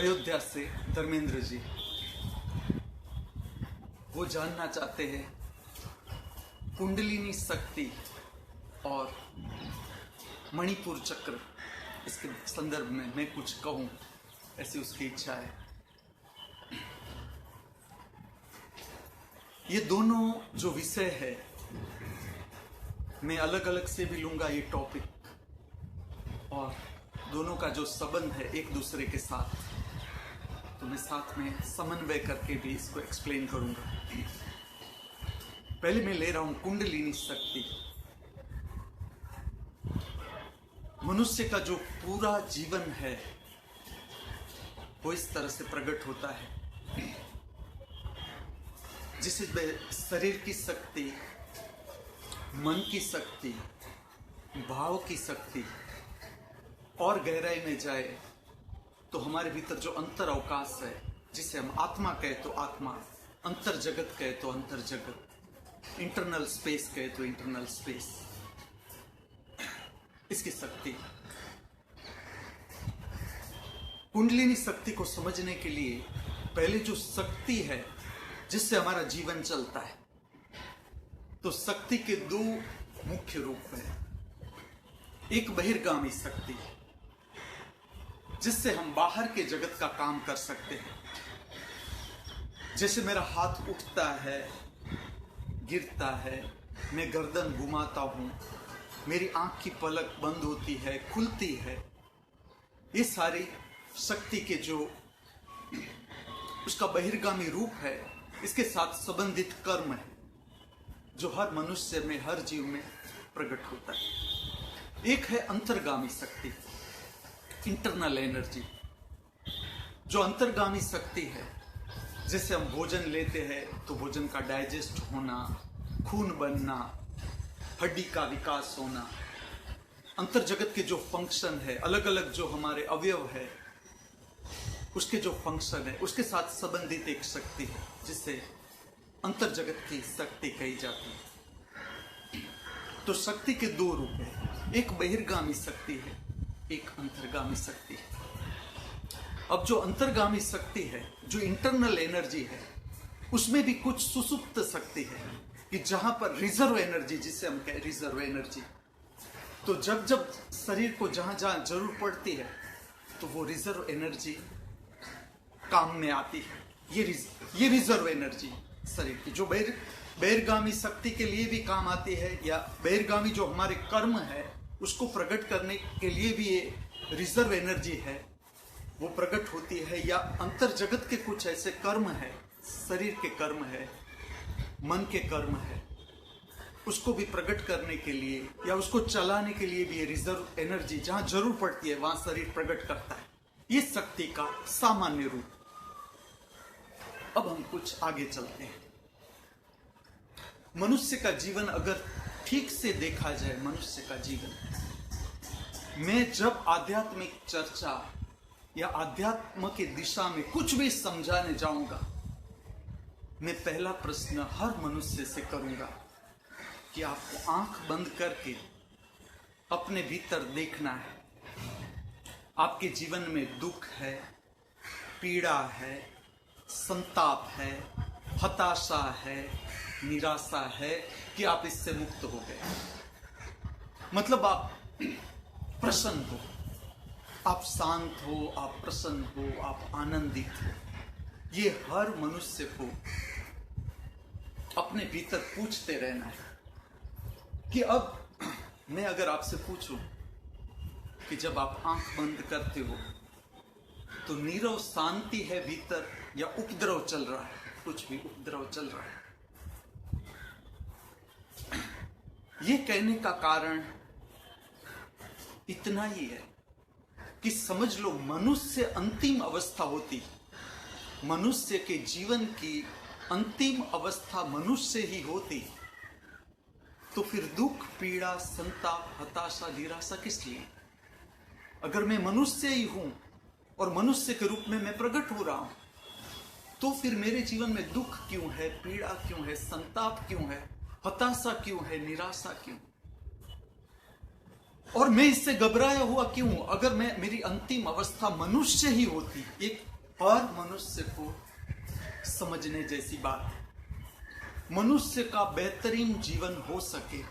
अयोध्या से धर्मेंद्र जी, वो जानना चाहते हैं कुंडलिनी शक्ति और मणिपुर चक्र, इसके संदर्भ में मैं कुछ कहूं, ऐसी उसकी इच्छा है। ये दोनों जो विषय है मैं अलग अलग से भी लूंगा ये टॉपिक, और दोनों का जो संबंध है एक दूसरे के साथ, तो मैं साथ में समन्वय करके भी इसको एक्सप्लेन करूंगा। पहले मैं ले रहा हूं कुंडलिनी शक्ति। मनुष्य का जो पूरा जीवन है वो इस तरह से प्रकट होता है, जिसमें शरीर की शक्ति, मन की शक्ति, भाव की शक्ति, और गहराई में जाए तो हमारे भीतर जो अंतर अवकाश है, जिसे हम आत्मा कहे तो आत्मा, अंतर जगत कहे तो अंतर जगत, इंटरनल स्पेस कहे तो इंटरनल स्पेस, इसकी शक्ति। कुंडलिनी शक्ति को समझने के लिए पहले जो शक्ति है जिससे हमारा जीवन चलता है, तो शक्ति के दो मुख्य रूप हैं। एक बहिर्गामी शक्ति, जिससे हम बाहर के जगत का काम कर सकते हैं। जैसे मेरा हाथ उठता है, गिरता है, मैं गर्दन घुमाता हूं, मेरी आंख की पलक बंद होती है, खुलती है, ये सारी शक्ति के जो उसका बहिर्गामी रूप है, इसके साथ संबंधित कर्म है जो हर मनुष्य में, हर जीव में प्रकट होता है। एक है अंतर्गामी शक्ति, इंटरनल एनर्जी। जो अंतर्गामी शक्ति है, जैसे हम भोजन लेते हैं तो भोजन का डाइजेस्ट होना, खून बनना, हड्डी का विकास होना, अंतर जगत के जो फंक्शन है, अलग अलग जो हमारे अवयव है उसके जो फंक्शन है, उसके साथ संबंधित एक शक्ति है जिसे अंतर जगत की शक्ति कही जाती है। तो शक्ति के दो रूप हैं, एक बहिर्गामी शक्ति है, एक अंतर्गामी शक्ति है। अब जो अंतर्गामी शक्ति है, जो इंटरनल एनर्जी है, उसमें भी कुछ सुसुप्त शक्ति है कि जहां पर रिजर्व एनर्जी, जिसे हम कहें रिजर्व एनर्जी, तो जब जब शरीर को जहां जहां जरूर पड़ती है तो वो रिजर्व एनर्जी काम में आती है। ये रिजर्व एनर्जी शरीर की जो बहिर्गामी शक्ति के लिए भी काम आती है, या बहिर्गामी जो हमारे कर्म है उसको प्रकट करने के लिए भी ये रिजर्व एनर्जी है, वो प्रकट होती है। या अंतर जगत के कुछ ऐसे कर्म है, शरीर के कर्म है, मन के कर्म है, उसको भी प्रकट करने के लिए या उसको चलाने के लिए भी ये रिजर्व एनर्जी जहां जरूर पड़ती है वहां शरीर प्रकट करता है। ये शक्ति का सामान्य रूप। अब हम कुछ आगे चलते हैं। मनुष्य का जीवन अगर ठीक से देखा जाए, मनुष्य का जीवन, मैं जब आध्यात्मिक चर्चा या आध्यात्म की दिशा में कुछ भी समझाने जाऊंगा, मैं पहला प्रश्न हर मनुष्य से करूंगा कि आपको आंख बंद करके अपने भीतर देखना है। आपके जीवन में दुख है, पीड़ा है, संताप है, हताशा है, निराशा है, कि आप इससे मुक्त हो गए, मतलब आप प्रसन्न हो, आप शांत हो, आप प्रसन्न हो, आप आनंदित हो। ये हर मनुष्य को अपने भीतर पूछते रहना है कि अब मैं अगर आपसे पूछूं कि जब आप आंख बंद करते हो तो नीरव शांति है भीतर या उपद्रव चल रहा है, कुछ भी उपद्रव चल रहा है। ये कहने का कारण इतना ही है कि समझ लो मनुष्य अंतिम अवस्था होती, मनुष्य के जीवन की अंतिम अवस्था मनुष्य ही होती, तो फिर दुख, पीड़ा, संताप, हताशा, निराशा किस लिए? अगर मैं मनुष्य ही हूं और मनुष्य के रूप में मैं प्रकट हो रहा हूं, तो फिर मेरे जीवन में दुख क्यों है, पीड़ा क्यों है, संताप क्यों है, हताशा क्यों है, निराशा क्यों? और मैं इससे घबराया हुआ क्यों? अगर मैं मेरी अंतिम अवस्था मनुष्य ही होती, एक हर मनुष्य को समझने जैसी बात है। मनुष्य का बेहतरीन जीवन हो सके,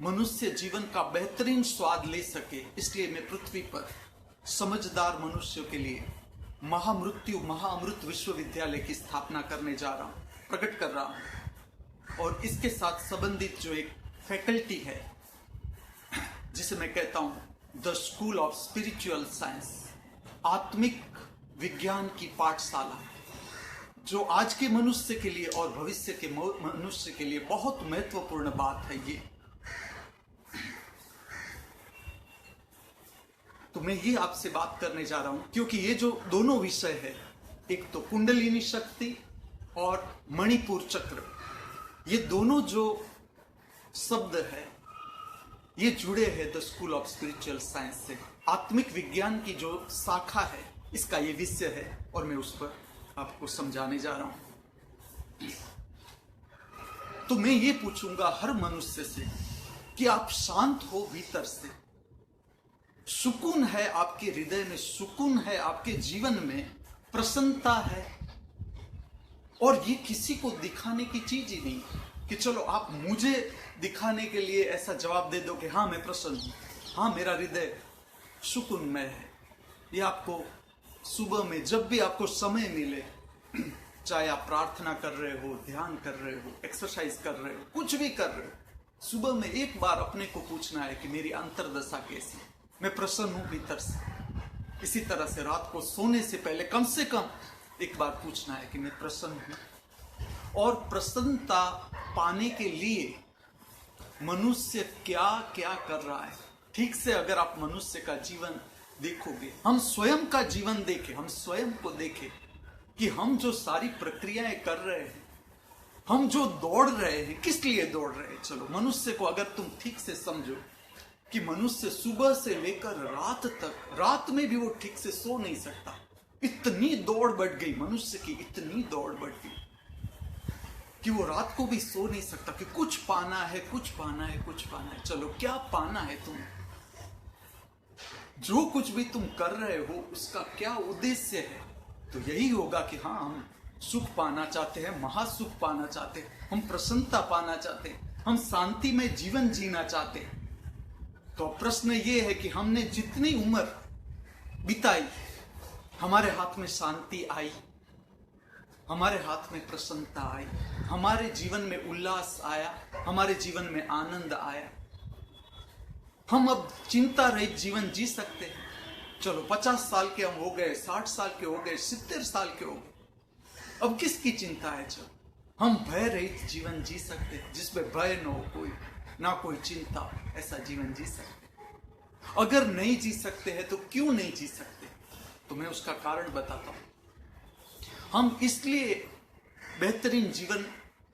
मनुष्य जीवन का बेहतरीन स्वाद ले सके, इसलिए मैं पृथ्वी पर समझदार मनुष्यों के लिए महाअमृत विश्वविद्यालय की स्थापना करने जा रहा हूं, प्रकट कर रहा हूं। और इसके साथ संबंधित जो एक फैकल्टी है जिसे मैं कहता हूं the school of spiritual science, आत्मिक विज्ञान की पाठशाला, जो आज के मनुष्य के लिए और भविष्य के मनुष्य के लिए बहुत महत्वपूर्ण बात है। ये तो मैं ये आपसे बात करने जा रहा हूं क्योंकि ये जो दोनों विषय है, एक तो कुंडलिनी शक्ति और मणिपुर चक्र, ये दोनों जो शब्द है ये जुड़े हैं the school of spiritual science से। आत्मिक विज्ञान की जो शाखा है इसका ये विषय है और मैं उस पर आपको समझाने जा रहा हूं। तो मैं ये पूछूंगा हर मनुष्य से कि आप शांत हो भीतर से, सुकून है आपके हृदय में, सुकून है आपके जीवन में, प्रसन्नता है। और ये किसी को दिखाने की चीज ही नहीं कि चलो आप मुझे दिखाने के लिए ऐसा जवाब दे दो कि हाँ मैं प्रसन्न हूं, हाँ मेरा हृदय सुकूनमय है। ये आपको सुबह में जब भी आपको समय मिले, चाहे आप प्रार्थना कर रहे हो, ध्यान कर रहे हो, एक्सरसाइज कर रहे हो, कुछ भी कर रहे हो, सुबह में एक बार अपने को पूछना है कि मेरी अंतर्दशा कैसी है, मैं प्रसन्न हूं भीतर से। इसी तरह से रात को सोने से पहले कम से कम एक बार पूछना है कि मैं प्रसन्न हूं। और प्रसन्नता पाने के लिए मनुष्य क्या क्या कर रहा है, ठीक से अगर आप मनुष्य का जीवन देखोगे, हम स्वयं का जीवन देखें, हम स्वयं को देखें कि हम जो सारी प्रक्रियाएं कर रहे हैं, हम जो दौड़ रहे हैं, किस लिए दौड़ रहे हैं। चलो मनुष्य को अगर तुम ठीक से समझो कि मनुष्य सुबह से लेकर रात तक, रात में भी वो ठीक से सो नहीं सकता, इतनी दौड़ बढ़ गई मनुष्य की, इतनी दौड़ बढ़ गई कि वो रात को भी सो नहीं सकता कि कुछ पाना है, कुछ पाना है, कुछ पाना है। चलो क्या पाना है तुम्हें, जो कुछ भी तुम कर रहे हो उसका क्या उद्देश्य है। तो यही होगा कि हाँ हम सुख पाना चाहते हैं, महासुख पाना चाहते हैं, हम प्रसन्नता पाना चाहते हैं, हम शांति में जीवन जीना चाहते हैं। तो प्रश्न ये है कि हमने जितनी उम्र बिताई, हमारे हाथ में शांति आई, हमारे हाथ में प्रसन्नता आई, हमारे जीवन में उल्लास आया, हमारे जीवन में आनंद आया, हम अब चिंता रहित जीवन जी सकते हैं। चलो 50 साल के हम हो गए, 60 साल के हो गए, 70 साल के हो गए, अब किसकी चिंता है। चलो हम भय रहित जीवन जी सकते हैं, जिसमें भय न हो, कोई ना कोई चिंता, ऐसा जीवन जी सकते हैं। अगर नहीं जी सकते हैं तो क्यों नहीं जी सकते, तो मैं उसका कारण बताता हूं। हम इसलिए बेहतरीन जीवन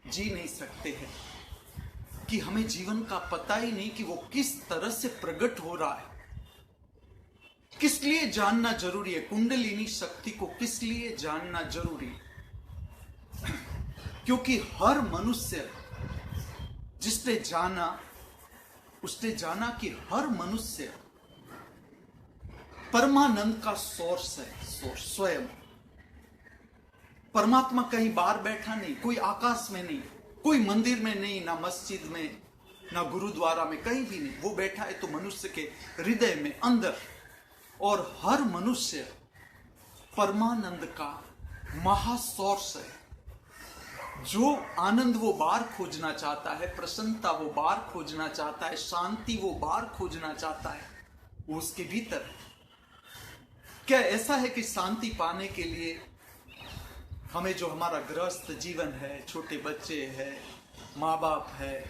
जी नहीं सकते हैं कि हमें जीवन का पता ही नहीं कि वो किस तरह से प्रकट हो रहा है। किस लिए जानना जरूरी है, कुंडलिनी शक्ति को किस लिए जानना जरूरी है, क्योंकि हर मनुष्य जिसने जाना, उसने जाना कि हर मनुष्य परमानंद का सोर्स है, सोर्स स्वयं। परमात्मा कहीं बाहर बैठा नहीं, कोई आकाश में नहीं, कोई मंदिर में नहीं, ना मस्जिद में, ना गुरुद्वारा में, कहीं भी नहीं। वो बैठा है तो मनुष्य के हृदय में, अंदर। और हर मनुष्य परमानंद का महासोर्स है। जो आनंद वो बाहर खोजना चाहता है, प्रसन्नता वो बाहर खोजना चाहता है, शांति वो बाहर खोजना चाहता है, वो उसके भीतर है। क्या ऐसा है कि शांति पाने के लिए हमें जो हमारा गृहस्थ जीवन है, छोटे बच्चे हैं, माँ बाप है,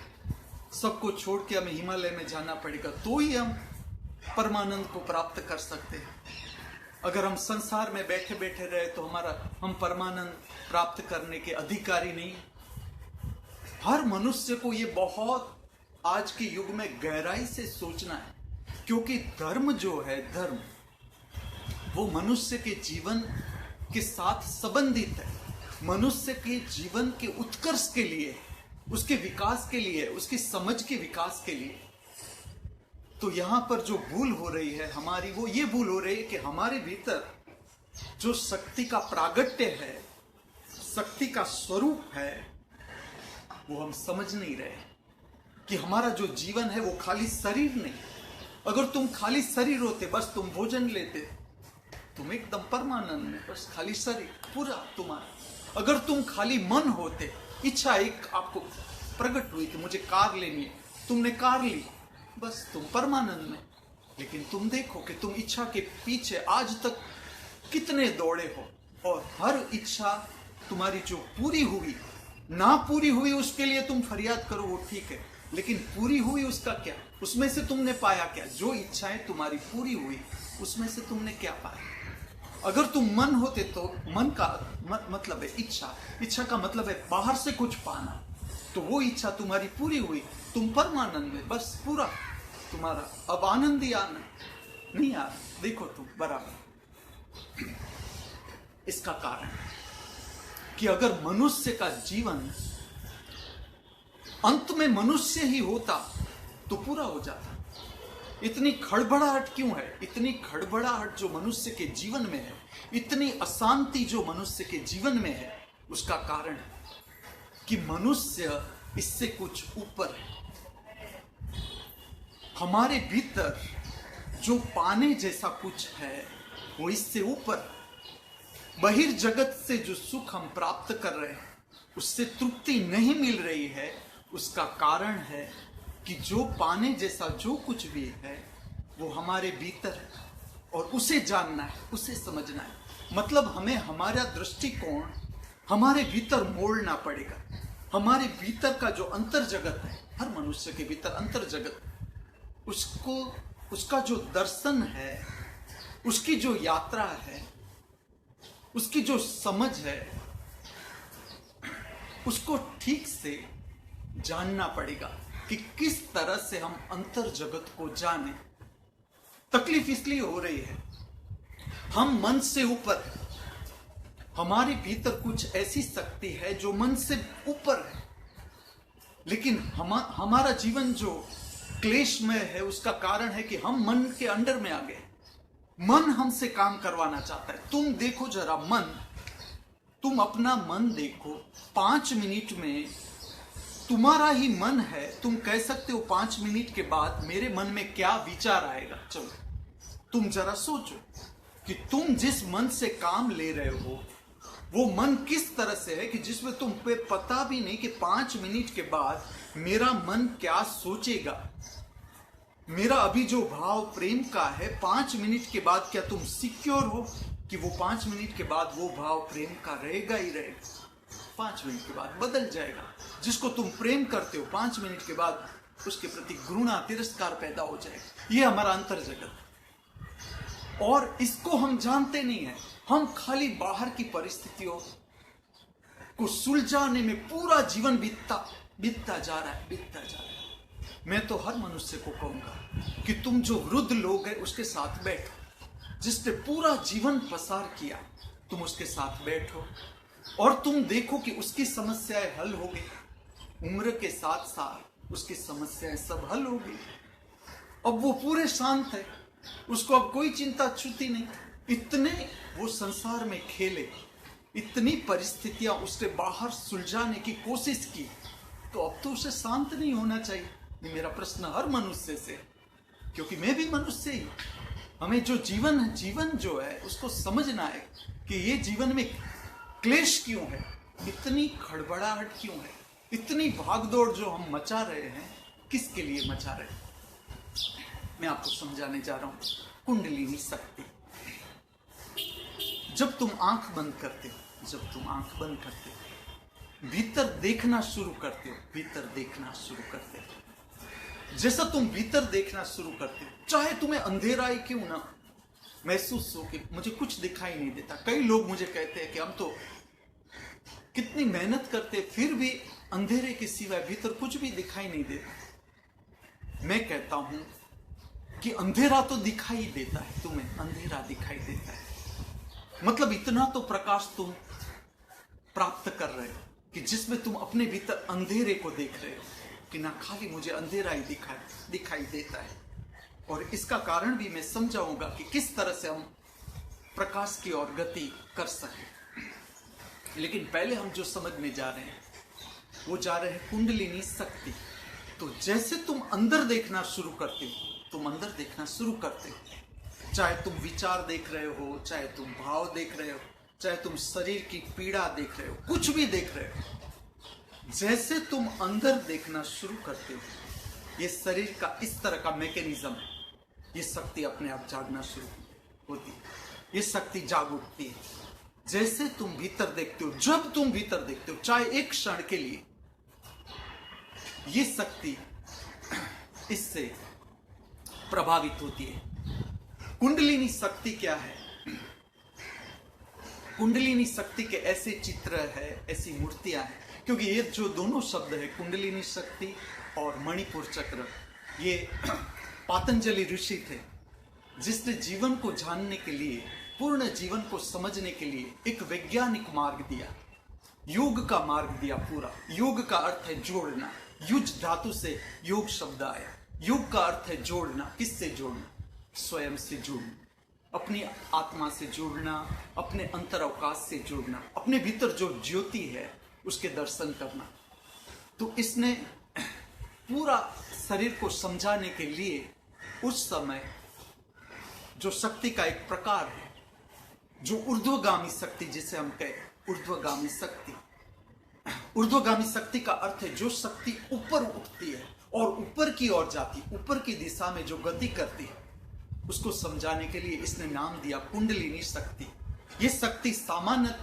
सबको छोड़ के हमें हिमालय में जाना पड़ेगा तो ही हम परमानंद को प्राप्त कर सकते हैं। अगर हम संसार में बैठे बैठे रहे तो हम परमानंद प्राप्त करने के अधिकारी नहीं। हर मनुष्य को ये बहुत आज के युग में गहराई से सोचना है, क्योंकि धर्म जो है, धर्म वो मनुष्य के जीवन के साथ संबंधित है, मनुष्य के जीवन के उत्कर्ष के लिए, उसके विकास के लिए, उसकी समझ के विकास के लिए। तो यहां पर जो भूल हो रही है हमारी, वो ये भूल हो रही है कि हमारे भीतर जो शक्ति का प्रागट्य है, शक्ति का स्वरूप है, वो हम समझ नहीं रहे कि हमारा जो जीवन है वो खाली शरीर नहीं। अगर तुम खाली शरीर होते, बस तुम भोजन लेते, तुम एकदम परमानंद में, बस खाली शरीर पूरा तुम्हारा। अगर तुम खाली मन होते, इच्छा एक आपको प्रकट हुई कि मुझे कार लेनी है, तुमने कार ली, बस तुम परमानंद में। लेकिन तुम देखो कि तुम इच्छा के पीछे आज तक कितने दौड़े हो, और हर इच्छा तुम्हारी जो पूरी हुई, ना पूरी हुई उसके लिए तुम फरियाद करो, वो ठीक है, लेकिन पूरी हुई उसका क्या? उसमें से तुमने पाया क्या? जो इच्छाएं तुम्हारी पूरी हुई उसमें से तुमने क्या पाया? अगर तुम मन होते तो मन का मतलब है इच्छा, इच्छा का मतलब है बाहर से कुछ पाना, तो वो इच्छा तुम्हारी पूरी हुई, तुम परमानंद में, बस पूरा तुम्हारा अब आनंद ही आनंद। नहीं यार, देखो तुम बराबर। इसका कारण कि अगर मनुष्य का जीवन अंत में मनुष्य ही होता तो पूरा हो जाता। इतनी खड़बड़ाहट क्यों है? इतनी खड़बड़ाहट जो मनुष्य के जीवन में है, इतनी अशांति जो मनुष्य के जीवन में है, उसका कारण कि मनुष्य इससे कुछ ऊपर है। हमारे भीतर जो पाने जैसा कुछ है वो इससे ऊपर। बहिर्जगत से जो सुख हम प्राप्त कर रहे हैं उससे तृप्ति नहीं मिल रही है। उसका कारण है कि जो पाने जैसा जो कुछ भी है वो हमारे भीतर है, और उसे जानना है, उसे समझना है। मतलब हमें हमारा दृष्टिकोण हमारे भीतर मोड़ना पड़ेगा। हमारे भीतर का जो अंतर जगत है, हर मनुष्य के भीतर अंतर जगत, उसको, उसका जो दर्शन है, उसकी जो यात्रा है, उसकी जो समझ है, उसको ठीक से जानना पड़ेगा कि किस तरह से हम अंतर जगत को जाने। तकलीफ इसलिए हो रही है, हम मन से ऊपर, हमारे भीतर कुछ ऐसी शक्ति है जो मन से ऊपर है, लेकिन हमारा जीवन जो क्लेशमय है उसका कारण है कि हम मन के अंडर में आ गए। मन हमसे काम करवाना चाहता है। तुम देखो जरा मन, तुम अपना मन देखो, 5 मिनट में तुम्हारा ही मन है, तुम कह सकते हो 5 मिनट के बाद मेरे मन में क्या विचार आएगा। चलो तुम जरा सोचो कि तुम जिस मन से काम ले रहे हो वो मन किस तरह से है कि जिसमें तुम पे पता भी नहीं कि 5 मिनट के बाद मेरा मन क्या सोचेगा। मेरा अभी जो भाव प्रेम का है, 5 मिनट के बाद क्या तुम सिक्योर हो कि वो 5 मिनट के बाद वो भाव प्रेम का रहेगा ही रहेगा? 5 मिनट के बाद बदल जाएगा। जिसको तुम प्रेम करते हो 5 मिनट के बाद उसके प्रति घृणा, तिरस्कार पैदा हो जाएगा। ये हमारा अंतर जगत, और इसको हम जानते नहीं है। हम खाली बाहर की परिस्थितियों को सुलझाने में पूरा जीवन बीतता जा रहा है। मैं तो हर मनुष्य को कहूंगा कि तुम जो वृद्ध लोग हैं उसके साथ बैठो, जिसने पूरा जीवन पसार किया, तुम उसके साथ बैठो और तुम देखो कि उसकी समस्याएं हल हो गई। उम्र के साथ साथ उसकी समस्याएं सब हल हो गई। अब वो पूरे शांत है, उसको अब कोई चिंता छूती नहीं। इतने वो संसार में खेले, इतनी परिस्थितियां उसने बाहर सुलझाने की कोशिश की, तो अब तो उसे शांत नहीं होना चाहिए। ये मेरा प्रश्न हर मनुष्य से, क्योंकि मैं भी मनुष्य ही। हमें जो जीवन जो है उसको समझना है कि ये जीवन में क्लेश क्यों है, इतनी खड़बड़ाहट क्यों है, इतनी भागदौड़ जो हम मचा रहे हैं, किसके लिए मचा रहे हैं। मैं आपको समझाने जा रहा हूं कुंडलिनी शक्ति। जब तुम आंख बंद करते हो, भीतर देखना शुरू करते हो, जैसा तुम भीतर देखना शुरू करते हो, चाहे तुम्हें अंधेरा ही क्यों ना महसूस हो कि मुझे कुछ दिखाई नहीं देता। कई लोग मुझे कहते हैं कि हम तो कितनी मेहनत करते फिर भी अंधेरे के सिवाय भीतर कुछ भी दिखाई नहीं देता। मैं कहता हूं कि अंधेरा तो दिखाई देता है, तुम्हें अंधेरा दिखाई देता है, मतलब इतना तो प्रकाश तुम प्राप्त कर रहे हो कि जिसमें तुम अपने भीतर अंधेरे को देख रहे हो कि ना खाली मुझे अंधेरा ही दिखाई देता है। और इसका कारण भी मैं समझाऊंगा कि किस तरह से हम प्रकाश की ओर गति कर सके। लेकिन पहले हम जो समझने जा रहे हैं वो जा रहे हैं कुंडलिनी शक्ति। तो जैसे तुम अंदर देखना शुरू करते हो, चाहे तुम विचार देख रहे हो, चाहे तुम भाव देख रहे हो, चाहे तुम शरीर की पीड़ा देख रहे हो, कुछ भी देख रहे हो, जैसे तुम अंदर देखना शुरू करते हो, ये शरीर का इस तरह का मैकेनिज्म है, ये शक्ति अपने आप जागना शुरू होती है, ये शक्ति जाग उठती है। जैसे तुम भीतर देखते हो, जब तुम भीतर देखते हो, चाहे एक क्षण के लिए, ये शक्ति इससे प्रभावित होती है। कुंडलिनी शक्ति क्या है? कुंडलिनी शक्ति के ऐसे चित्र है, ऐसी मूर्तियां हैं, क्योंकि ये जो दोनों शब्द है, कुंडलिनी शक्ति और मणिपुर चक्र, ये पातंजलि ऋषि थे जिसने जीवन को जानने के लिए, पूर्ण जीवन को समझने के लिए एक वैज्ञानिक मार्ग दिया, योग का मार्ग दिया पूरा। योग का अर्थ है जोड़ना, युज धातु से योग शब्द आया। योग का अर्थ है जोड़ना। किससे जोड़ना? स्वयं से जोड़ना, अपनी आत्मा से जोड़ना, अपने अंतर अवकाश से जोड़ना, अपने भीतर जो ज्योति है उसके दर्शन करना। तो इसने पूरा शरीर को समझाने के लिए उस समय जो शक्ति का एक प्रकार है, जो ऊर्ध्वगामी शक्ति जिसे हम कहें, ऊर्ध्वगामी शक्ति। ऊर्ध्वगामी शक्ति का अर्थ है जो शक्ति ऊपर उठती है और ऊपर की ओर जाती, ऊपर की दिशा में जो गति करती है, उसको समझाने के लिए इसने नाम दिया कुंडलिनी शक्ति। ये शक्ति सामान्य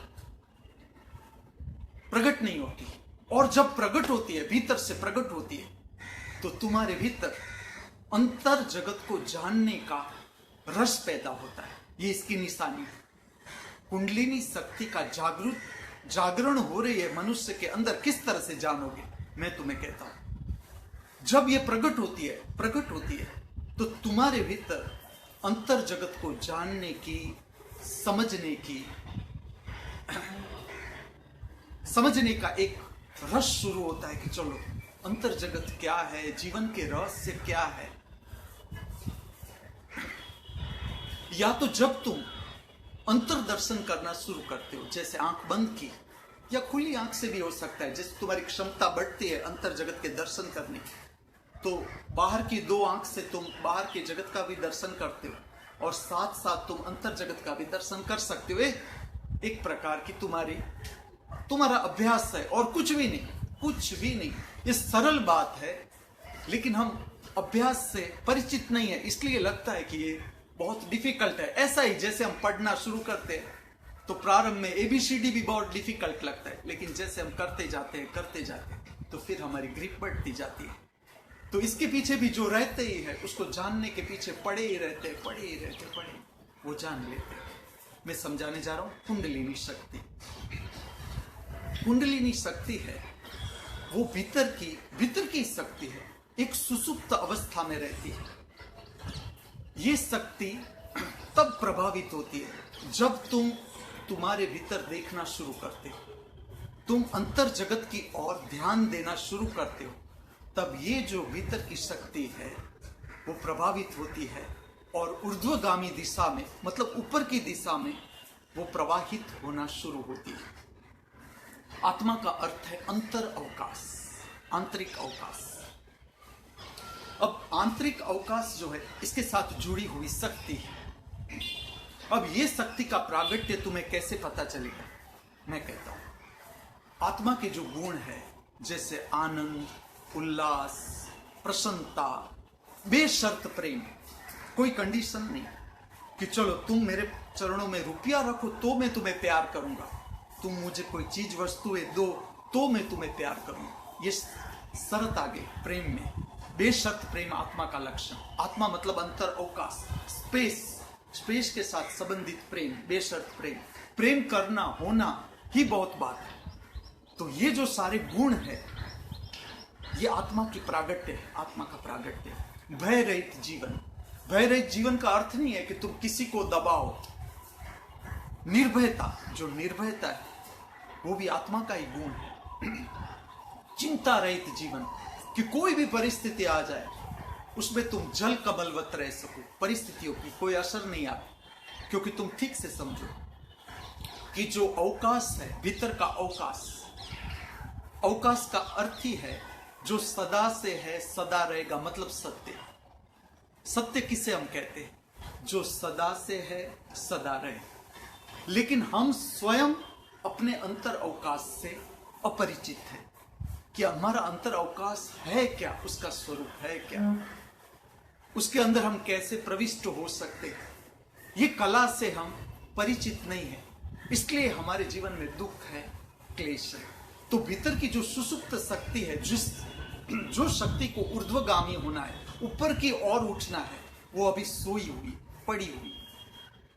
प्रकट नहीं होती, और जब प्रकट होती है, भीतर से प्रकट होती है, तो तुम्हारे भीतर अंतर जगत को जानने का रस पैदा होता है। ये इसकी निशानी है। कुंडलिनी शक्ति का जागरण हो रही है मनुष्य के अंदर। किस तरह से जानोगे? मैं तुम्हें कहता हूं, जब ये प्रकट होती है तो तुम्हारे भीतर अंतर जगत को जानने की, समझने का एक रस शुरू होता है कि चलो अंतर जगत क्या है, जीवन के रहस्य क्या है। या तो जब तुम अंतर दर्शन करना शुरू करते हो, जैसे आंख बंद की या खुली आंख से भी हो सकता है, जैसे तुम्हारी क्षमता बढ़ती है अंतर जगत के दर्शन करने की, तो बाहर की दो आंख से तुम बाहर के जगत का भी दर्शन करते हो और साथ साथ तुम अंतर जगत का भी दर्शन कर सकते हो। एक प्रकार की तुम्हारा अभ्यास है और कुछ भी नहीं। ये सरल बात है, लेकिन हम अभ्यास से परिचित नहीं है, इसलिए लगता है कि ये बहुत डिफिकल्ट है। ऐसा ही जैसे हम पढ़ना शुरू करते हैं तो प्रारंभ में ABCD भी बहुत डिफिकल्ट लगता है, लेकिन जैसे हम करते जाते हैं तो फिर हमारी ग्रिप बढ़ती जाती है। तो इसके पीछे भी जो रहते ही है, उसको जानने के पीछे पड़े ही रहते, वो जान लेते हैं। मैं समझाने जा रहा हूं कुंडलिनी शक्ति। कुंडलिनी शक्ति है वो भीतर की शक्ति है, एक सुसुप्त अवस्था में रहती है। ये शक्ति तब प्रभावित होती है जब तुम्हारे भीतर देखना शुरू करते हो, तुम अंतर जगत की ओर ध्यान देना शुरू करते हो, तब ये जो भीतर की शक्ति है वो प्रभावित होती है और ऊर्ध्वगामी दिशा में, मतलब ऊपर की दिशा में वो प्रवाहित होना शुरू होती है। आत्मा का अर्थ है अंतर अवकाश, आंतरिक अवकाश। अब आंतरिक अवकाश जो है, इसके साथ जुड़ी हुई शक्ति है। अब ये शक्ति का प्रागट्य तुम्हें कैसे पता चलेगा? मैं कहता हूं, आत्मा के जो गुण है, जैसे आनंद, उल्लास, प्रसन्नता, बेशर्त प्रेम, कोई कंडीशन नहीं कि चलो तुम मेरे चरणों में रुपया रखो तो मैं तुम्हें प्यार करूंगा, तुम मुझे कोई चीज वस्तुएं दो तो मैं तुम्हें प्यार करूंगा। ये शर्त आ गई प्रेम में। बेशर्त प्रेम आत्मा का लक्षण। आत्मा मतलब अंतर अवकाश, स्पेस के साथ संबंधित प्रेम, बेशर्त प्रेम करना, होना ही बहुत बात है। तो ये जो सारे गुण है, ये आत्मा की प्रागट्य है, आत्मा का प्रागट्य है। भय रहित जीवन। भय रहित जीवन का अर्थ नहीं है कि तुम किसी को दबाओ। निर्भयता, जो निर्भयता है वो भी आत्मा का ही गुण है। चिंता रहित जीवन, कि कोई भी परिस्थिति आ जाए उसमें तुम जल कमलवत रह सको, परिस्थितियों की कोई असर नहीं आता। क्योंकि तुम ठीक से समझो कि जो अवकाश है, भीतर का अवकाश, अवकाश का अर्थ ही है जो सदा से है, सदा रहेगा, मतलब सत्य। सत्य किसे हम कहते हैं? जो सदा से है, सदा रहे। लेकिन हम स्वयं अपने अंतर अवकाश से अपरिचित हैं कि हमारा अंतर अवकाश है क्या, उसका स्वरूप है क्या, उसके अंदर हम कैसे प्रविष्ट हो सकते हैं, ये कला से हम परिचित नहीं है। इसलिए हमारे जीवन में दुख है, क्लेश है। तो भीतर की जो सुसुप्त शक्ति है, जो शक्ति को ऊर्ध्वगामी होना है, ऊपर की ओर उठना है, वो अभी सोई हुई, पड़ी हुई।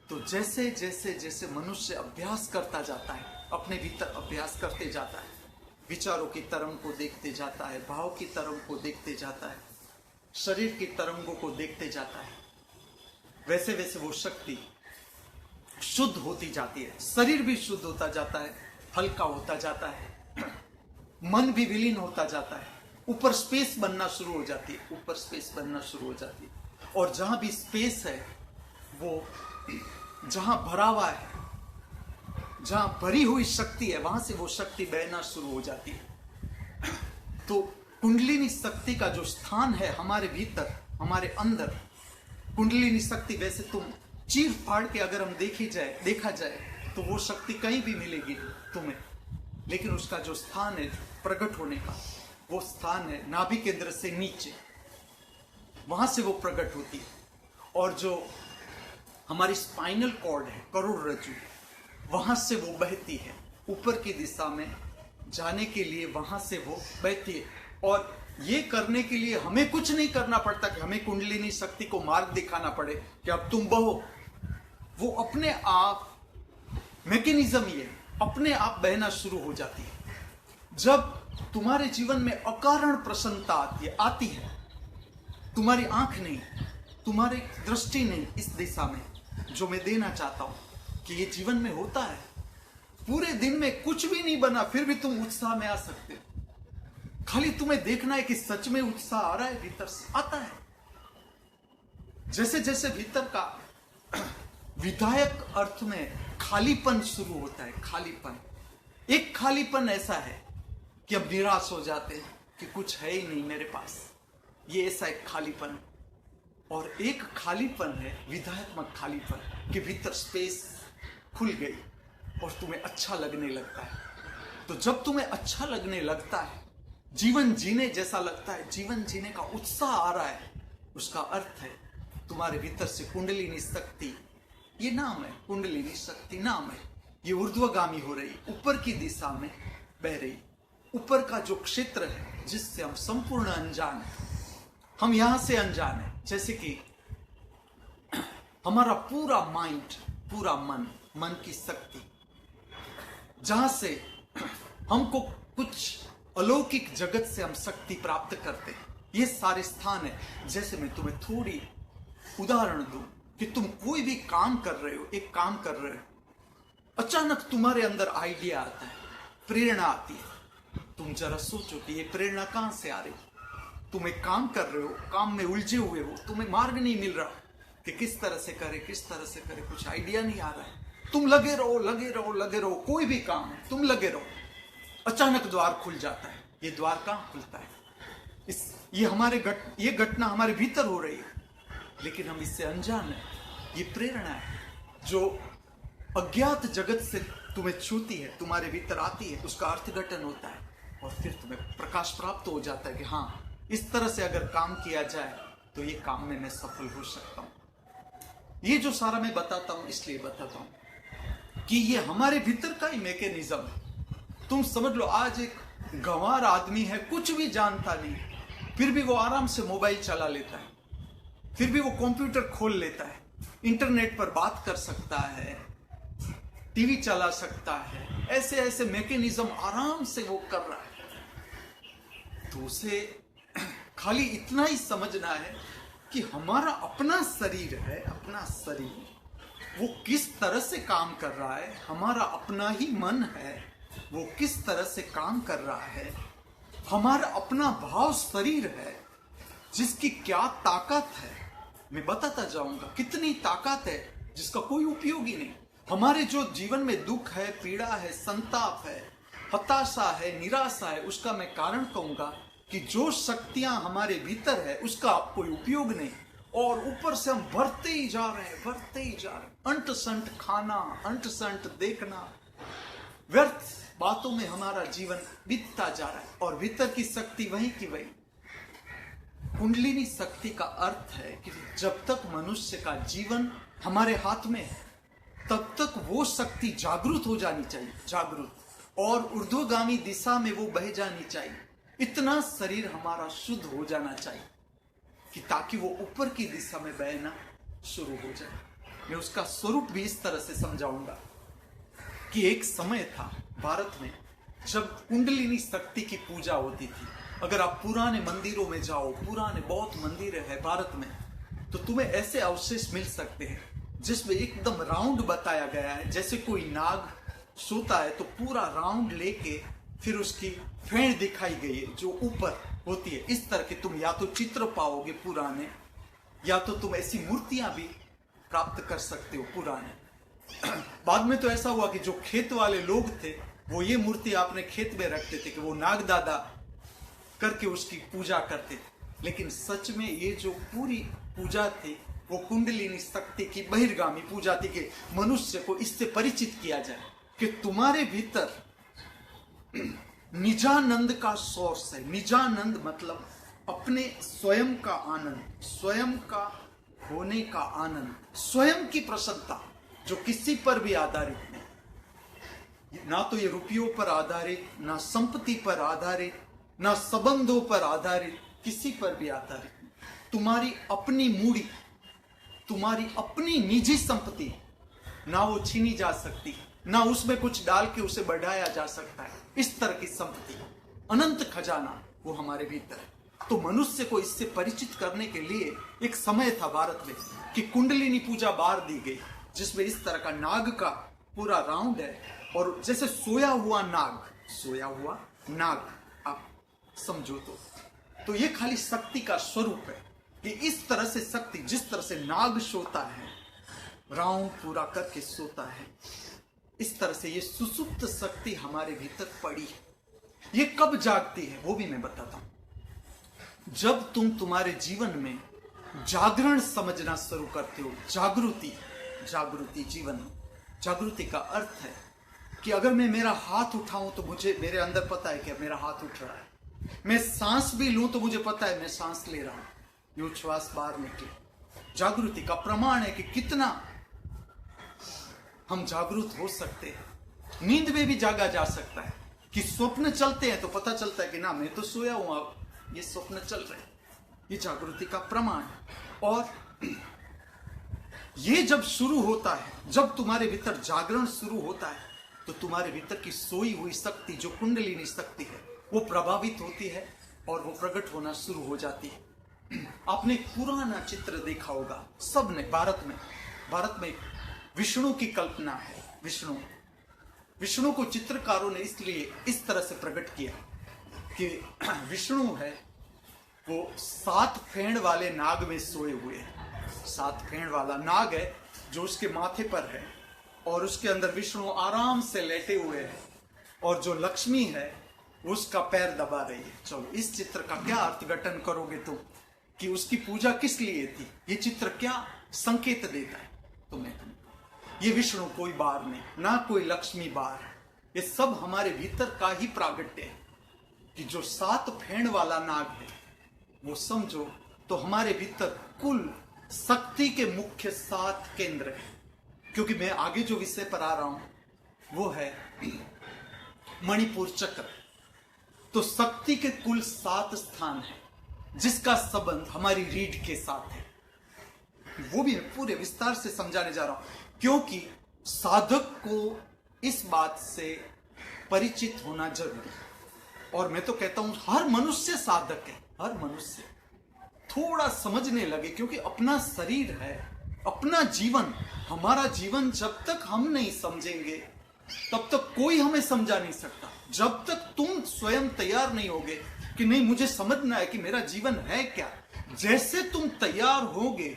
तो जैसे जैसे जैसे मनुष्य अभ्यास करता जाता है, अपने भीतर अभ्यास करते जाता है, विचारों की तरंग को देखते जाता है, भाव की तरंग को देखते जाता है, शरीर की तरंगों को देखते जाता है, वैसे वैसे वो शक्ति शुद्ध होती जाती है। शरीर भी शुद्ध होता जाता है, हल्का होता जाता है, मन भी विलीन होता जाता है, ऊपर स्पेस बनना शुरू हो जाती है, ऊपर स्पेस बनना शुरू हो जाती है। और जहां भी स्पेस है, वो जहां भरा हुआ है, जहां भरी हुई शक्ति है, वहां से वो शक्ति बहना शुरू हो जाती है। तो कुंडलिनी शक्ति का जो स्थान है हमारे भीतर, हमारे अंदर, कुंडलिनी शक्ति वैसे तुम चीर फाड़ के अगर हम देखा जाए तो वो शक्ति कहीं भी मिलेगी तुम्हें, लेकिन उसका जो स्थान है प्रकट होने का, वो स्थान है नाभि केंद्र से नीचे, वहां से वो प्रकट होती है। और जो हमारी स्पाइनल कॉर्ड है, करोड़रज्जु, वहां से वो बहती है ऊपर की दिशा में जाने के लिए, वहां से वो बहती है। और ये करने के लिए हमें कुछ नहीं करना पड़ता कि हमें कुंडलिनी शक्ति को मार्ग दिखाना पड़े कि अब तुम बहो। वो अपने आप मैकेनिज्म ही है, अपने आप बहना शुरू हो जाती है। जब तुम्हारे जीवन में अकारण प्रसन्नता आती है, तुम्हारी आंख नहीं, तुम्हारी दृष्टि नहीं इस दिशा में, जो मैं देना चाहता हूं कि ये जीवन में होता है। पूरे दिन में कुछ भी नहीं बना, फिर भी तुम उत्साह में आ सकते हो। खाली तुम्हें देखना है कि सच में उत्साह आ रहा है, भीतर से आता है। जैसे जैसे भीतर का विधायक अर्थ में खालीपन शुरू होता है, खालीपन, एक खालीपन ऐसा है कि अब निराश हो जाते हैं कि कुछ है ही नहीं मेरे पास, ये ऐसा एक खालीपन। और एक खालीपन है विधायत्मक खालीपन, कि भीतर स्पेस खुल गई और तुम्हें अच्छा लगने लगता है। तो जब तुम्हें अच्छा लगने लगता है, जीवन जीने जैसा लगता है, जीवन जीने का उत्साह आ रहा है, उसका अर्थ है तुम्हारे भीतर से कुंडलिनी शक्ति, ये नाम है, कुंडलिनी शक्ति नाम है, ये ऊर्ध्वगामी हो रही, ऊपर की दिशा में बह रही। ऊपर का जो क्षेत्र है जिससे हम संपूर्ण अनजान है, हम यहां से अनजान है। जैसे कि हमारा पूरा माइंड, पूरा मन की शक्ति, जहां से हमको कुछ अलौकिक जगत से हम शक्ति प्राप्त करते हैं, ये सारे स्थान है। जैसे मैं तुम्हें थोड़ी उदाहरण दूं कि तुम कोई भी काम कर रहे हो, एक काम कर रहे हो, अचानक तुम्हारे अंदर आइडिया आता है, प्रेरणा आती है। तुम जरा सोचो कि ये प्रेरणा कहां से आ रही। तुम एक काम कर रहे हो, काम में उलझे हुए हो, तुम्हें मार्ग नहीं मिल रहा कि किस तरह से करे, किस तरह से करे, कुछ आइडिया नहीं आ रहा है। तुम लगे रहो, कोई भी काम है, तुम लगे रहो, अचानक द्वार खुल जाता है। ये द्वार कहां खुलता है? ये घटना हमारे भीतर हो रही है, लेकिन हम इससे अनजान है। ये प्रेरणा है जो अज्ञात जगत से तुम्हें छूती है, तुम्हारे भीतर आती है, उसका अर्थघटन होता है और फिर तुम्हें प्रकाश प्राप्त हो जाता है कि हाँ, इस तरह से अगर काम किया जाए तो ये काम में मैं सफल हो सकता हूं। ये जो सारा मैं बताता हूं, इसलिए बताता हूं कि ये हमारे भीतर का ही मैकेनिज्म है। तुम समझ लो, आज एक गंवार आदमी है, कुछ भी जानता नहीं, फिर भी वो आराम से मोबाइल चला लेता है, फिर भी वो कंप्यूटर खोल लेता है, इंटरनेट पर बात कर सकता है, टीवी चला सकता है, ऐसे ऐसे मैकेनिज्म आराम से वो कर रहा है। तो उसे खाली इतना ही समझना है कि हमारा अपना शरीर है, अपना शरीर वो किस तरह से काम कर रहा है, हमारा अपना ही मन है, वो किस तरह से काम कर रहा है, हमारा अपना भाव शरीर है जिसकी क्या ताकत है। मैं बताता जाऊंगा कितनी ताकत है जिसका कोई उपयोग ही नहीं। हमारे जो जीवन में दुख है, पीड़ा है, संताप है, हताशा है, निराशा है, उसका मैं कारण कहूंगा कि जो शक्तियां हमारे भीतर है उसका कोई उपयोग नहीं, और ऊपर से हम बढ़ते ही जा रहे हैं, बढ़ते ही जा रहे हैं। अंट संट खाना, अंट संट देखना, व्यर्थ बातों में हमारा जीवन बीतता जा रहा है, और भीतर की शक्ति वही की वही। कुंडलिनी शक्ति का अर्थ है कि जब तक मनुष्य का जीवन हमारे हाथ में है तब तक वो शक्ति जागृत हो जानी चाहिए, जागृत, और ऊर्ध्वगामी दिशा में वो बह जानी चाहिए। इतना शरीर हमारा शुद्ध हो जाना चाहिए कि ताकि वो ऊपर की दिशा में बहना शुरू हो जाए। मैं उसका स्वरूप भी इस तरह से समझाऊंगा कि एक समय था भारत में जब कुंडलिनी शक्ति की पूजा होती थी। अगर आप पुराने मंदिरों में जाओ, पुराने बहुत मंदिर है भारत में, तो तुम्हें ऐसे अवशेष मिल सकते हैं जिसमें एकदम राउंड बताया गया है। जैसे कोई नाग सोता है तो पूरा राउंड लेके फिर उसकी फेंड दिखाई गई है जो ऊपर होती है। इस तरह के तुम या तो चित्र पाओगे पुराने, या तो तुम ऐसी मूर्तियां भी प्राप्त कर सकते हो पुराने। बाद में तो ऐसा हुआ कि जो खेत वाले लोग थे वो ये मूर्ति अपने खेत में रखते थे कि वो नाग दादा करके उसकी पूजा करते थे। लेकिन सच में ये जो पूरी पूजा थी वो कुंडलिनी शक्ति की बहिर्गामी पूजा थी कि मनुष्य को इससे परिचित किया जाए कि तुम्हारे भीतर निजानंद का सोर्स है। निजानंद मतलब अपने स्वयं का आनंद, स्वयं का होने का आनंद, स्वयं की प्रसन्नता जो किसी पर भी आधारित नहीं। ना तो ये रुपयों पर आधारित, ना संपत्ति पर आधारित, ना संबंधों पर आधारित, किसी पर भी आधारित नहीं। तुम्हारी अपनी मूड़ी, तुम्हारी अपनी निजी संपत्ति, ना वो छीनी जा सकती, ना उसमें कुछ डाल के उसे बढ़ाया जा सकता है। इस तरह की संपत्ति, अनंत खजाना वो हमारे भीतर है। तो मनुष्य को इससे परिचित करने के लिए एक समय था भारत में कि कुंडलिनी पूजा बाहर दी गई, जिसमें इस तरह का नाग का पूरा राउंड है, और जैसे सोया हुआ नाग, सोया हुआ नाग आप समझो तो ये खाली शक्ति का स्वरूप है कि इस तरह से शक्ति, जिस तरह से नाग सोता है, राउंड पूरा करके सोता है, इस तरह से ये सुसुप्त शक्ति हमारे भीतर पड़ी है। ये कब जागती है वो भी मैं बताता हूं। जब तुम तुम्हारे जीवन में जागरण समझना शुरू करते हो, जागृति, जागृति जीवन में। जागृति का अर्थ है कि अगर मैं मेरा हाथ उठाऊं तो मुझे मेरे अंदर पता है कि मेरा हाथ उठ रहा है। मैं सांस भी लूं तो मुझे पता है मैं सांस ले रहा हूं, ये श्वास बाहर निकले। जागृति का प्रमाण है कि कितना हम जागरूक हो सकते हैं। नींद में भी जागा जा सकता है कि स्वप्न चलते हैं तो पता चलता है कि ना मैं तो सोया हूं, अब ये स्वप्न चल रहे हैं। ये जागृति का प्रमाण है। और ये जब शुरू होता है, जब तुम्हारे भीतर जागरण शुरू होता है, तो तुम्हारे भीतर की सोई हुई शक्ति जो कुंडलिनी शक्ति है वो प्रभावित होती है और वो प्रकट होना शुरू हो जाती है। आपने एक पुराना चित्र देखा होगा सबने, भारत में विष्णु की कल्पना है। विष्णु को चित्रकारों ने इसलिए इस तरह से प्रकट किया कि विष्णु है वो 7 फेंड वाले नाग में सोए हुए हैं। 7 फेंड वाला नाग है जो उसके माथे पर है, और उसके अंदर विष्णु आराम से लेटे हुए हैं, और जो लक्ष्मी है उसका पैर दबा रही है। चलो, इस चित्र का क्या अर्थघटन करोगे तुम कि उसकी पूजा किस लिए थी? ये चित्र क्या संकेत देता है तुम्हें? ये विष्णु कोई बाहर नहीं, ना कोई लक्ष्मी बाहर, ये सब हमारे भीतर का ही प्रागट्य है कि जो 7 फेंड वाला नाग है वो समझो तो हमारे भीतर कुल शक्ति के मुख्य 7 केंद्र है। क्योंकि मैं आगे जो विषय पर आ रहा हूं वो है मणिपुर चक्र। तो शक्ति के कुल 7 स्थान है जिसका संबंध हमारी रीढ़ के साथ है। वो भी मैं पूरे विस्तार से समझाने जा रहा हूं क्योंकि साधक को इस बात से परिचित होना जरूरी है। और मैं तो कहता हूं हर मनुष्य साधक है, हर मनुष्य थोड़ा समझने लगे, क्योंकि अपना शरीर है, अपना जीवन, हमारा जीवन जब तक हम नहीं समझेंगे तब तक कोई हमें समझा नहीं सकता। जब तक तुम स्वयं तैयार नहीं होगे कि नहीं मुझे समझना है कि मेरा जीवन है क्या, जैसे तुम तैयार होगे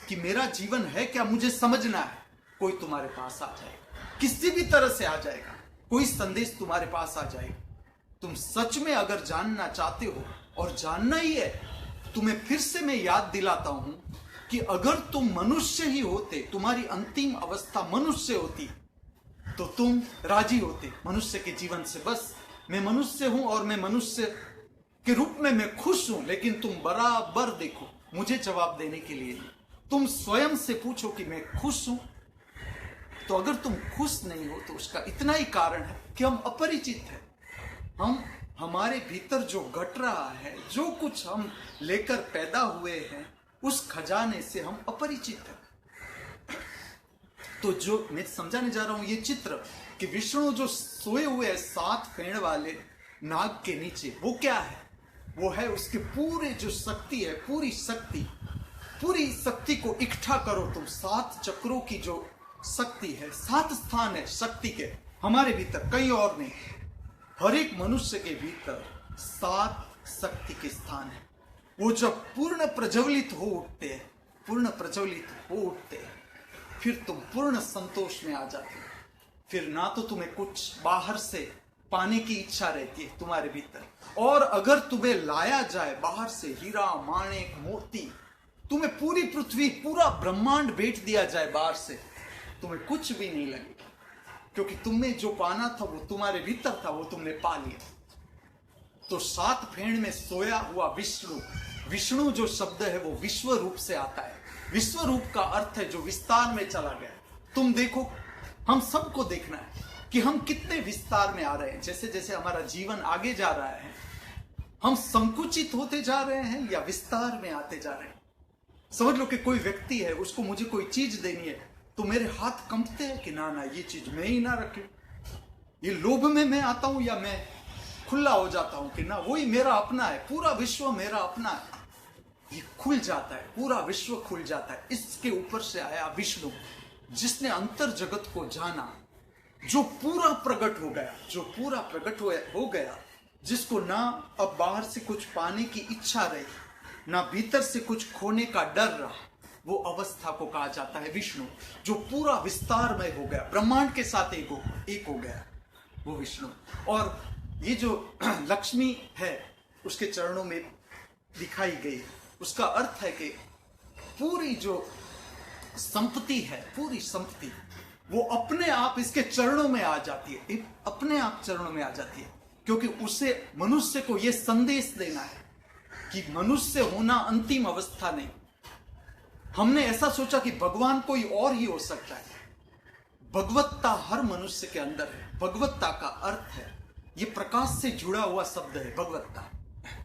कि मेरा जीवन है क्या, मुझे समझना है, कोई तुम्हारे पास आ जाएगा, किसी भी तरह से आ जाएगा, कोई संदेश तुम्हारे पास आ जाएगा। तुम सच में अगर जानना चाहते हो और जानना ही है, तुम्हें फिर से मैं याद दिलाता हूं कि अगर तुम मनुष्य ही होते, तुम्हारी अंतिम अवस्था मनुष्य होती, तो तुम राजी होते मनुष्य के जीवन से। बस मैं मनुष्य हूं और मैं मनुष्य के रूप में मैं खुश हूं, लेकिन तुम बराबर देखो, मुझे जवाब देने के लिए तुम स्वयं से पूछो कि मैं खुश हूं। तो अगर तुम खुश नहीं हो तो उसका इतना ही कारण है कि हम अपरिचित हैं। हम हमारे भीतर जो घट रहा है, जो कुछ हम लेकर पैदा हुए हैं, उस खजाने से हम अपरिचित हैं। तो जो मैं समझाने जा रहा हूं ये चित्र कि विष्णु जो सोए हुए हैं 7 फेंड़ वाले नाग के नीचे, वो क्या है? वो है उसके पूरे जो शक्ति है, पूरी शक्ति को इकट्ठा करो तुम। 7 चक्रों की जो शक्ति है, 7 स्थान है शक्ति के हमारे भीतर, कहीं और नहीं। हर एक मनुष्य के भीतर 7 शक्ति के स्थान है। वो जब पूर्ण प्रज्वलित हो उठते हैं, फिर तुम पूर्ण संतोष में आ जाते हो। फिर ना तो तुम्हें कुछ बाहर से पाने की इच्छा रहती है तुम्हारे भीतर, और अगर तुम्हें लाया जाए बाहर से हीरा माणिक मोती, तुम्हें पूरी पृथ्वी पूरा ब्रह्मांड बेच दिया जाए बाहर से, तुम्हें कुछ भी नहीं लगेगा, क्योंकि तुमने जो पाना था वो तुम्हारे भीतर था, वो तुमने पा लिया। तो 7 फेंड़ में सोया हुआ विष्णु जो शब्द है वो विश्व रूप से आता है। विश्व रूप का अर्थ है जो विस्तार में चला गया। तुम देखो, हम सबको देखना है कि हम कितने विस्तार में आ रहे हैं। जैसे जैसे हमारा जीवन आगे जा रहा है, हम संकुचित होते जा रहे हैं या विस्तार में आते जा रहे हैं। समझ लो कि कोई व्यक्ति है, उसको मुझे कोई चीज देनी है, तो मेरे हाथ कंपते हैं कि ना ये चीज मैं ही ना रखूं। ये लोभ में मैं आता हूं या मैं खुला हो जाता हूं कि ना वही मेरा अपना है, पूरा विश्व मेरा अपना है। ये खुल जाता है, पूरा विश्व खुल जाता है। इसके ऊपर से आया विष्णु, जिसने अंतर जगत को जाना, जो पूरा प्रकट हो गया, जिसको ना अब बाहर से कुछ पाने की इच्छा रही, ना भीतर से कुछ खोने का डर रहा, वो अवस्था को कहा जाता है विष्णु। जो पूरा विस्तार में हो गया, ब्रह्मांड के साथ एक हो गया, वो विष्णु। और ये जो लक्ष्मी है उसके चरणों में दिखाई गई, उसका अर्थ है कि पूरी जो संपत्ति है, पूरी संपत्ति वो अपने आप इसके चरणों में आ जाती है, अपने आप चरणों में आ जाती है। क्योंकि उसे मनुष्य को यह संदेश देना है कि मनुष्य होना अंतिम अवस्था नहीं। हमने ऐसा सोचा कि भगवान कोई और ही हो सकता है। भगवत्ता हर मनुष्य के अंदर है। भगवत्ता का अर्थ है, ये प्रकाश से जुड़ा हुआ शब्द है। भगवत्ता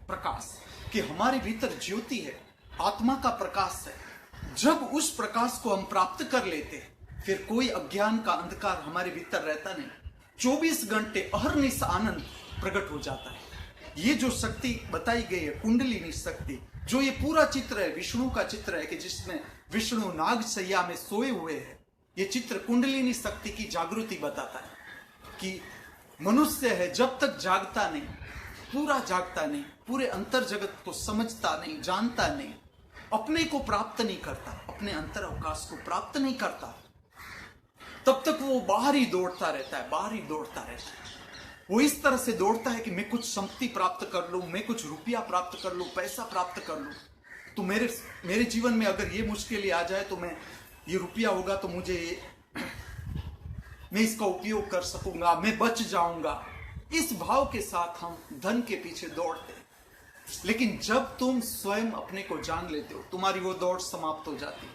प्रकाश, कि हमारे भीतर ज्योति है, आत्मा का प्रकाश है। जब उस प्रकाश को हम प्राप्त कर लेते हैं, फिर कोई अज्ञान का अंधकार हमारे भीतर रहता नहीं। 24 घंटे अहर्निश आनंद प्रकट हो जाता है। ये जो शक्ति बताई गई है, कुंडलिनी शक्ति, जो ये पूरा चित्र है, विष्णु का चित्र है कि जिसमें विष्णु नाग शैया में सोए हुए हैं। ये चित्र कुंडलिनी शक्ति की जागृति बताता है कि मनुष्य है, जब तक जागता नहीं, पूरा जागता नहीं, पूरे अंतर जगत को समझता नहीं, जानता नहीं, अपने को प्राप्त नहीं करता, अपने अंतर अवकाश को प्राप्त नहीं करता, तब तक वो बाहर ही दौड़ता रहता है। वो इस तरह से दौड़ता है कि मैं कुछ संपत्ति प्राप्त कर लूं, मैं कुछ रुपया प्राप्त कर लूं, पैसा प्राप्त कर लूं। तो मेरे जीवन में अगर ये मुश्किल आ जाए तो मैं, ये रुपया होगा तो मैं इसका उपयोग कर सकूंगा, मैं बच जाऊंगा। इस भाव के साथ हम धन के पीछे दौड़ते हैं। लेकिन जब तुम स्वयं अपने को जान लेते हो, तुम्हारी वो दौड़ समाप्त हो जाती है,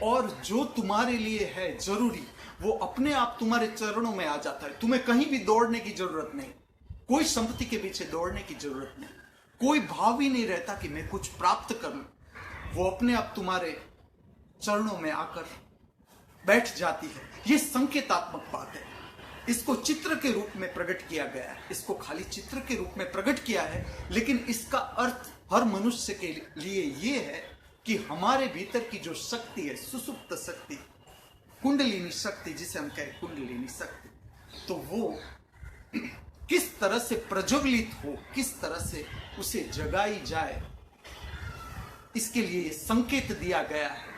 और जो तुम्हारे लिए है जरूरी, वो अपने आप तुम्हारे चरणों में आ जाता है। तुम्हें कहीं भी दौड़ने की जरूरत नहीं, कोई संपत्ति के पीछे दौड़ने की जरूरत नहीं, कोई भाव ही नहीं रहता कि मैं कुछ प्राप्त करूं। वो अपने आप तुम्हारे चरणों में आकर बैठ जाती है। ये संकेतात्मक बात है। इसको चित्र के रूप में प्रकट किया गया है, इसको खाली चित्र के रूप में प्रकट किया है, लेकिन इसका अर्थ हर मनुष्य के लिए ये है कि हमारे भीतर की जो शक्ति है, सुसुप्त शक्ति, कुंडलिनी शक्ति, जिसे हम कहें कुंडलिनी शक्ति, तो वो किस तरह से प्रज्वलित हो, किस तरह से उसे जगाई जाए, इसके लिए संकेत दिया गया है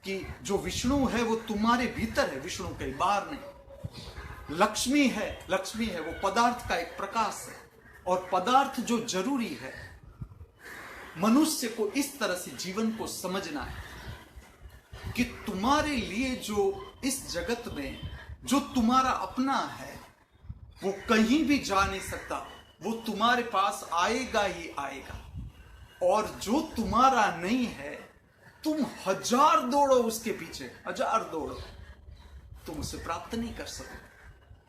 कि जो विष्णु है वो तुम्हारे भीतर है, विष्णु कहीं बाहर नहीं। लक्ष्मी है वो पदार्थ का एक प्रकाश है, और पदार्थ जो जरूरी है, मनुष्य को इस तरह से जीवन को समझना है कि तुम्हारे लिए जो इस जगत में जो तुम्हारा अपना है वो कहीं भी जा नहीं सकता, वो तुम्हारे पास आएगा ही आएगा। और जो तुम्हारा नहीं है, तुम 1000 दौड़ो उसके पीछे, 1000 दौड़ो, तुम उसे प्राप्त नहीं कर सकते।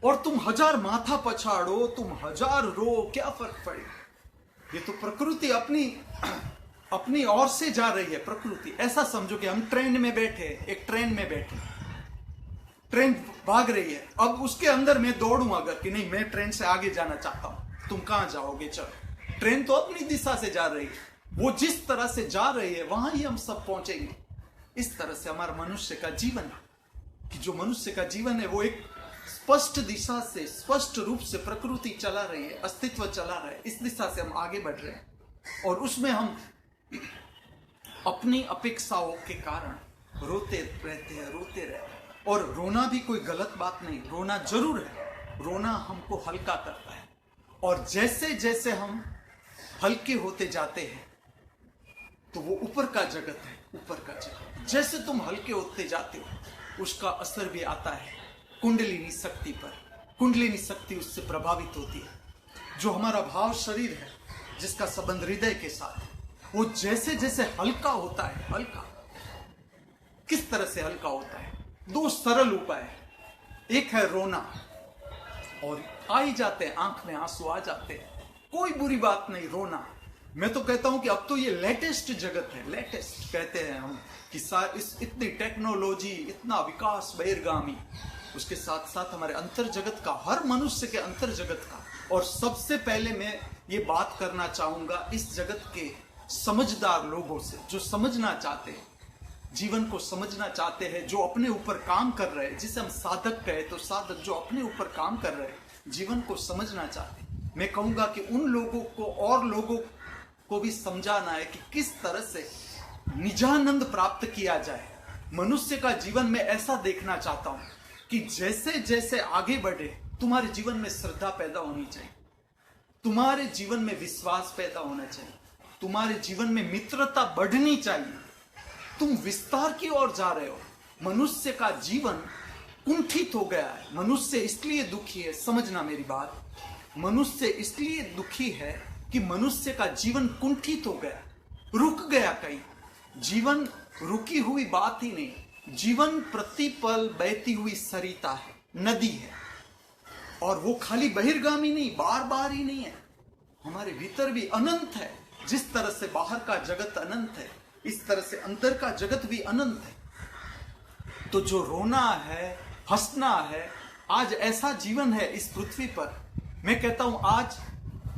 और तुम 1000 माथा पछाड़ो, तुम 1000 रो, क्या फर्क पड़ेगा? ये तो प्रकृति अपनी ओर से जा रही है। प्रकृति, ऐसा समझो कि हम ट्रेन में बैठे, एक ट्रेन में बैठे, ट्रेन भाग रही है, अब उसके अंदर मैं दौड़ूं अगर कि नहीं मैं ट्रेन से आगे जाना चाहता हूं, तुम कहां जाओगे? चलो, ट्रेन तो अपनी दिशा से जा रही है, वो जिस तरह से जा रही है वहां ही हम सब पहुंचेंगे। इस तरह से हमारा मनुष्य का जीवन है कि जो मनुष्य का जीवन है वो एक स्पष्ट दिशा से, स्पष्ट रूप से प्रकृति चला रही है, अस्तित्व चला रहा है, इस दिशा से हम आगे बढ़ रहे हैं। और उसमें हम अपनी अपेक्षाओं के कारण रोते रहते हैं। और रोना भी कोई गलत बात नहीं, रोना जरूर है, रोना हमको हल्का करता है। और जैसे जैसे हम हल्के होते जाते हैं तो वो ऊपर का जगत है, ऊपर का जगत, जैसे तुम हल्के होते जाते हो उसका असर भी आता है कुंडलिनी शक्ति पर। कुंडलिनी शक्ति उससे प्रभावित होती है। जो हमारा भाव शरीर है, जिसका संबंध हृदय के साथ है, वो जैसे जैसे हल्का होता है, हल्का किस तरह से हल्का होता है? 2 सरल उपाय है। एक है रोना, और आ ही जाते हैं, आंख में आंसू आ जाते हैं, कोई बुरी बात नहीं रोना। मैं तो कहता हूं कि अब तो ये लेटेस्ट जगत है, लेटेस्ट कहते हैं हम कि इस इतनी टेक्नोलॉजी, इतना विकास बहिर्गामी, उसके साथ साथ हमारे अंतर जगत का, हर मनुष्य के अंतर जगत का। और सबसे पहले मैं ये बात करना चाहूंगा इस जगत के समझदार लोगों से, जो समझना चाहते हैं, जीवन को समझना चाहते हैं, जो अपने ऊपर काम कर रहे हैं, जिसे हम साधक कहे तो साधक, जो अपने ऊपर काम कर रहे हैं, जीवन को समझना चाहते हैं। मैं कहूंगा कि उन लोगों को और लोगों को भी समझाना है कि किस तरह से निजानंद प्राप्त किया जाए। मनुष्य का जीवन में ऐसा देखना चाहता हूं कि जैसे जैसे आगे बढ़े, तुम्हारे जीवन में श्रद्धा पैदा होनी चाहिए, तुम्हारे जीवन में विश्वास पैदा होना चाहिए, तुम्हारे जीवन में मित्रता बढ़नी चाहिए। तुम विस्तार की ओर जा रहे हो। मनुष्य का जीवन कुंठित हो गया है। मनुष्य इसलिए दुखी है, समझना मेरी बात, मनुष्य इसलिए दुखी है कि मनुष्य का जीवन कुंठित हो गया, रुक गया कहीं। जीवन रुकी हुई बात ही नहीं, जीवन प्रतिपल बहती हुई सरिता है, नदी है। और वो खाली बहिर्गामी नहीं, बार बार ही नहीं है, हमारे भीतर भी अनंत है। जिस तरह से बाहर का जगत अनंत है, इस तरह से अंदर का जगत भी अनंत है। तो जो रोना है, हंसना है, आज ऐसा जीवन है इस पृथ्वी पर। मैं कहता हूं आज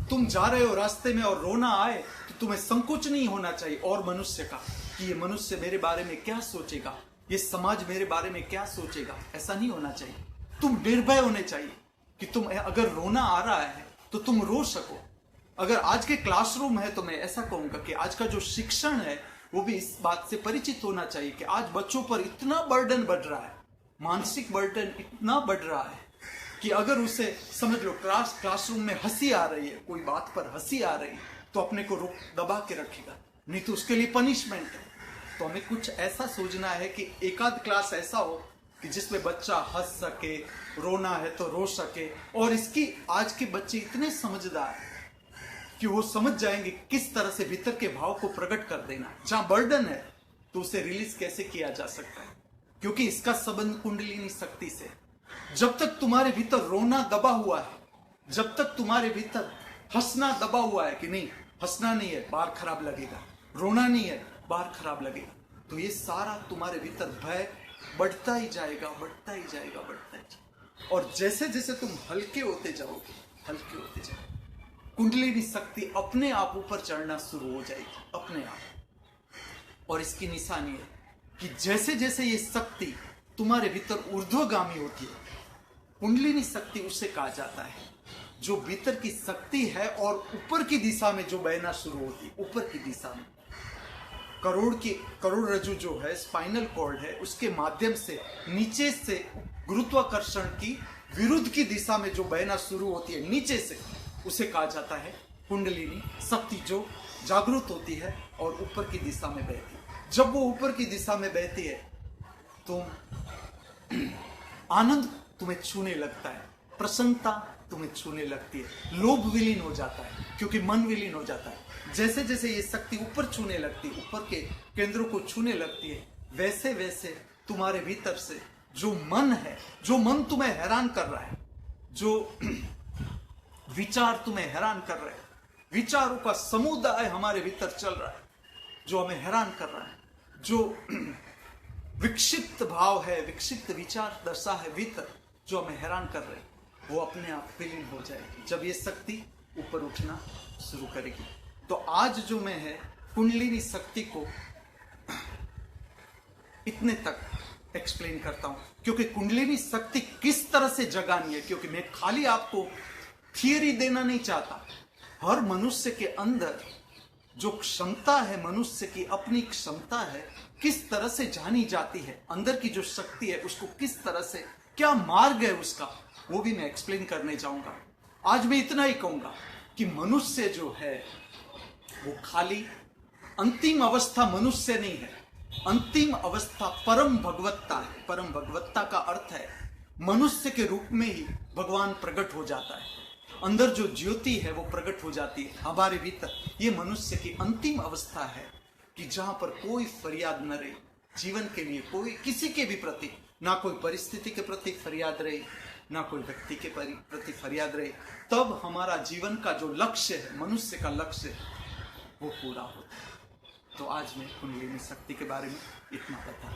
तुम जा रहे हो रास्ते में और रोना आए तो तुम्हें संकोच नहीं होना चाहिए और मनुष्य का कि ये मनुष्य मेरे बारे में क्या सोचेगा, ये समाज मेरे बारे में क्या सोचेगा। ऐसा नहीं होना चाहिए। तुम निर्भय होने चाहिए कि तुम अगर रोना आ रहा है तो तुम रो सको। अगर आज के क्लासरूम है तो मैं ऐसा कहूंगा कि आज का जो शिक्षण है वो भी इस बात से परिचित होना चाहिए कि आज बच्चों पर इतना बर्डन बढ़ रहा है, मानसिक बर्डन इतना बढ़ रहा है कि अगर उसे समझ लो क्लासरूम में हंसी आ रही है, कोई बात पर हंसी आ रही है तो अपने को रोक दबा के रखेगा, नहीं तो उसके लिए पनिशमेंट है। तो हमें कुछ ऐसा सोचना है कि एकाध क्लास ऐसा हो कि जिसमें बच्चा हंस सके, रोना है तो रो सके। और इसकी आज के बच्चे इतने समझदार हैं कि वो समझ जाएंगे किस तरह से भीतर के भाव को प्रकट कर देना। जहां बर्डन है तो उसे रिलीज कैसे किया जा सकता है, क्योंकि इसका संबंध कुंडलिनी शक्ति से। जब तक तुम्हारे भीतर रोना दबा हुआ है, जब तक तुम्हारे भीतर हंसना दबा हुआ है कि नहीं, हंसना नहीं है बाहर खराब लगेगा, रोना नहीं है बाहर खराब लगेगा, तो ये सारा तुम्हारे भीतर भय बढ़ता ही जाएगा, बढ़ता ही जाएगा, बढ़ता ही जाएगा। और जैसे जैसे तुम हल्के होते जाओगे, हल्के होते जाओगे, कुंडलिनी शक्ति अपने आप ऊपर चढ़ना शुरू हो जाएगी, अपने आप। और इसकी निशानी है कि जैसे जैसे ये शक्ति तुम्हारे भीतर ऊर्ध्वगामी होती है, कुंडलिनी शक्ति उसे कहा जाता है जो भीतर की शक्ति है और ऊपर की दिशा में जो बहना शुरू होती है, ऊपर की दिशा में। करोड़रज्जु जो है, स्पाइनल कॉर्ड है, उसके माध्यम से नीचे से गुरुत्वाकर्षण की विरुद्ध की दिशा में जो बहना शुरू होती है नीचे से, उसे कहा जाता है कुंडलिनी शक्ति, जो जागृत होती है और ऊपर की दिशा में बहती है। जब वो ऊपर की दिशा में बहती है तो आनंद तुम्हें छूने लगता है, प्रसन्नता तुम्हें छूने लगती है, लोभ विलीन हो जाता है क्योंकि मन विलीन हो जाता है। जैसे जैसे ये शक्ति ऊपर छूने लगती है, ऊपर के केंद्रों को छूने लगती है, वैसे वैसे तुम्हारे भीतर से जो मन है, जो मन तुम्हें हैरान कर रहा है, जो विचार तुम्हें हैरान कर रहे हैं, विचारों का समुदाय हमारे भीतर चल रहा है जो हमें हैरान कर रहा है, जो विक्षिप्त भाव है, विक्षिप्त विचार दशा है भीतर जो हमें हैरान कर रहे हैं, वो अपने आप विलीन हो जाएगी जब ये शक्ति ऊपर उठना शुरू करेगी। तो आज जो मैं है कुंडलिनी शक्ति को इतने तक एक्सप्लेन करता हूं, क्योंकि कुंडलिनी शक्ति किस तरह से जगानी है, क्योंकि मैं खाली आपको थियरी देना नहीं चाहता। हर मनुष्य के अंदर जो क्षमता है, मनुष्य की अपनी क्षमता है, किस तरह से जानी जाती है, अंदर की जो शक्ति है उसको किस तरह से, क्या मार्ग है उसका, वो भी मैं एक्सप्लेन करने जाऊंगा। आज मैं इतना ही कहूंगा कि मनुष्य जो है वो खाली अंतिम अवस्था मनुष्य नहीं है, अंतिम अवस्था परम भगवत्ता है। परम भगवत्ता का अर्थ है मनुष्य के रूप में ही भगवान प्रकट हो जाता है, अंदर जो ज्योति है वो प्रकट हो जाती है हमारे भीतर। ये मनुष्य की अंतिम अवस्था है कि जहां पर कोई फरियाद न रहे जीवन के लिए, कोई किसी के भी प्रति, ना कोई परिस्थिति के प्रति फरियाद रहे, ना कोई व्यक्ति के प्रति फरियाद रहे, तब हमारा जीवन का जो लक्ष्य है, मनुष्य का लक्ष्य है, वो पूरा होता है। तो आज मैं कुंडलिनी शक्ति के बारे में इतना बता।